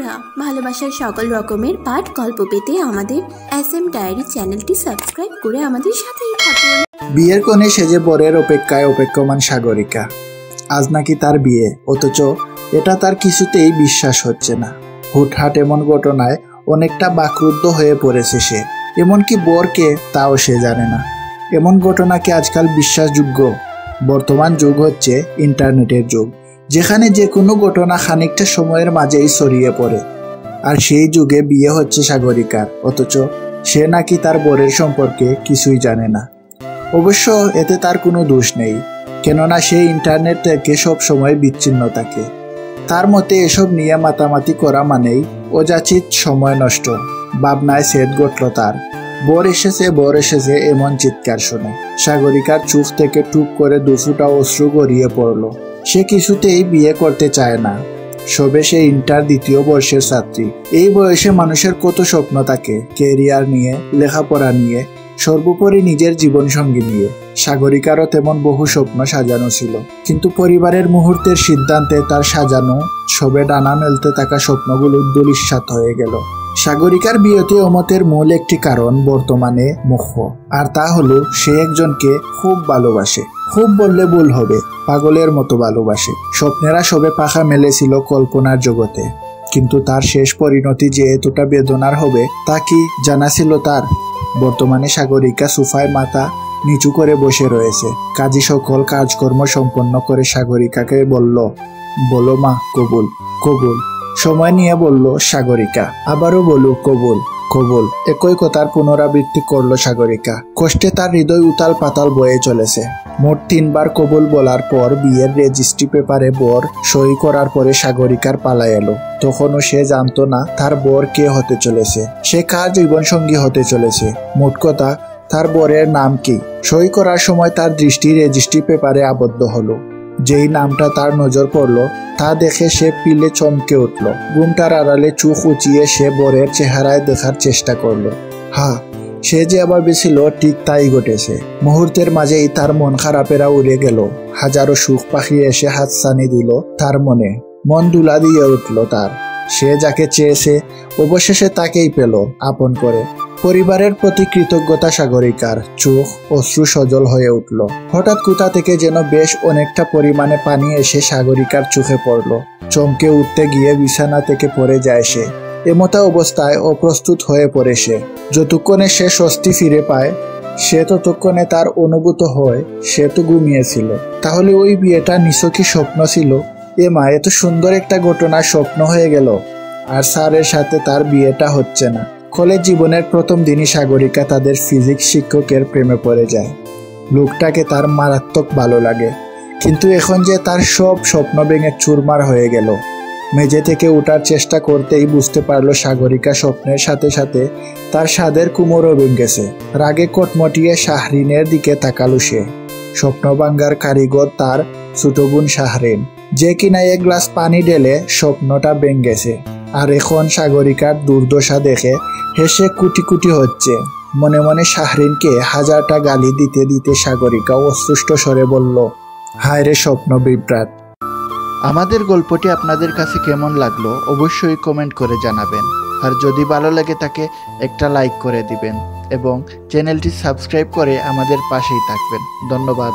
বন্ধুরা, ভালোবাসার সকল রকমের পাঠ গল্প পেতে আমাদের SM ডায়েরি চ্যানেলটি সাবস্ক্রাইব করে আমাদের সাথেই থাকুন। বিয়ের কোণে সেজে বরের অপেক্ষায় অপেক্ষমান সাগরিকা। আজ নাকি তার বিয়ে, অথচ এটা তার কিছুতেই বিশ্বাস হচ্ছে না। হুটহাট এমন ঘটনায় অনেকটা বাকরুদ্ধ হয়ে পড়েছে সে। এমনকি বরকে তাও সে জানে না। এমন ঘটনা কি আজকাল বিশ্বাসযোগ্য? বর্তমান যুগ হচ্ছে ইন্টারনেটের যুগ, যেখানে যে কোনো ঘটনা খানিকটা সময়ের মাঝেই ছড়িয়ে পড়ে। আর সেই যুগে বিয়ে হচ্ছে সাগরিকার, অথচ সে নাকি তার বরের সম্পর্কে কিছুই জানে না। অবশ্য এতে তার কোনো দোষ নেই, কেননা সে ইন্টারনেট থেকে সব সময় বিচ্ছিন্ন থাকে। তার মতে এসব নিয়ে মাতামাতি করা মানেই অযাচিত সময় নষ্ট। ভাবনায় সেদ ঘটল তার। বর এসেছে এমন চিৎকার শুনে সাগরিকার চোখ থেকে টুপ করে দুফুটা অশ্রু গড়িয়ে পড়ল। সে কিছুতেই বিয়ে করতে চায় না। সবে সে ইন্টার দ্বিতীয় বর্ষের ছাত্রী। এই বয়সে মানুষের কত স্বপ্ন থাকে, ক্যারিয়ার নিয়ে, লেখাপড়া নিয়ে, সর্বোপরি নিজের জীবন সঙ্গী নিয়ে। সাগরিকারও তেমন বহু স্বপ্ন সাজানো ছিল, কিন্তু পরিবারের মুহূর্তের সিদ্ধান্তে তার সাজানো সবে ডানা মেলতে থাকা স্বপ্নগুলো ধূলিসাৎ হয়ে গেল। সাগরিকার বিয়েতে অমতের মূল একটি কারণ বর্তমানে মোহ, আর তা হলো সে একজনকে খুব ভালোবাসে। খুব বললে ভুল হবে, পাগলের মতো ভালোবাসে। স্বপ্নেরা সবে পাখা মেলেছিল কল্পনার জগতে, কিন্তু তার শেষ পরিণতি যে এতটা বেদনার হবে তা কি জানা ছিল তার? বর্তমানে সাগরিকা সোফায় মাথা নিচু করে বসে রয়েছে। কাজী সকল কাজকর্ম সম্পন্ন করে সাগরিকাকে বলো মা, কবুল কবুল। সময় নিয়ে বলল সাগরিকা। আবারও বলুক কবুল কবুল। একই কথার পুনরাবৃত্তি করলো সাগরিকা। কষ্টে তার হৃদয় উতাল পাতাল বয়ে চলেছে। মোট 3 বার কবুল বলার পর বিয়ের রেজিস্ট্রি পেপারে বর সই করার পরে সাগরিকার পালা এলো। তখনও সে জানতো না তার বর কে হতে চলেছে, সে কার জীবন সঙ্গী হতে চলেছে। মোট কথা, তার বরের নাম কি? সই করার সময় তার দৃষ্টি রেজিস্ট্রি পেপারে আবদ্ধ হলো। যেই নামটা তার নজর পড়ল তা দেখে সে পিলে চমকে উঠল। ঘুমটার আড়ালে চোখ উঁচিয়ে সে বরের চেহারায় দেখার চেষ্টা করলো। হ্যাঁ, সে যে আবার বেছিল ঠিক তাই ঘটেছে। মুহূর্তের মাঝেই তার মন খারাপেরা উড়ে গেল। হাজারো সুখ পাখি এসে হাতছানি দিল তার মনে। মন দুলা দিয়ে উঠল তার। সে যাকে চেয়েছে অবশেষে তাকেই পেল আপন করে। পরিবারের প্রতি কৃতজ্ঞতা সাগরিকার চোখ অশ্রু সজল হয়ে উঠল। হঠাৎ কোথা থেকে যেন বেশ অনেকটা পরিমাণে পানি এসে সাগরিকার চোখে পড়ল। চমকে উঠতে গিয়ে বিছানা থেকে পড়ে যায় সে। এমতা অবস্থায় অপ্রস্তুত হয়ে পড়ে সে। যতক্ষণে সে স্বস্তি ফিরে পায়, সে ততক্ষণে তার অনুভূত হয় সে তো ঘুমিয়েছিল। তাহলে ওই বিয়েটা নিছকই স্বপ্ন ছিল? এ মা, এত সুন্দর একটা ঘটনা স্বপ্ন হয়ে গেল। আর স্যারের সাথে তার বিয়েটা হচ্ছে না। কলেজ জীবনের প্রথম দিনই সাগরিকা তাদের ফিজিক্স শিক্ষকের প্রেমে পড়ে যায়। লোকটাকে তার মারাত্মক ভালো লাগে, কিন্তু এখন যে তার সব স্বপ্ন ভেঙে চুরমার হয়ে গেল। মেঝে থেকে ওঠার চেষ্টা করতেই বুঝতে পারলো সাগরিকা স্বপ্নের সাথে সাথে তার স্বাদের কুমোরও ভেঙেছে। রাগে কটমটিয়ে শাহরিনের দিকে তাকালো সে। স্বপ্ন ভাঙ্গার কারিগর তার ছোট বোন শাহরিন, যে কিনা 1 গ্লাস পানি ঢেলে স্বপ্নটা ভেঙেছে। আর এখন সাগরিকার দুর্দশা দেখে হেসে কুটি কুটি হচ্ছে। মনে মনে শাহরিনকে 1000টা গালি দিতে দিতে সাগরিকা অসুষ্ট স্বরে বলল, হায় রে স্বপ্ন বিভ্রাট। আমাদের গল্পটি আপনাদের কাছে কেমন লাগলো অবশ্যই কমেন্ট করে জানাবেন। আর যদি ভালো লাগে থাকে একটা লাইক করে দিবেন এবং চ্যানেলটি সাবস্ক্রাইব করে আমাদের পাশেই থাকবেন। ধন্যবাদ।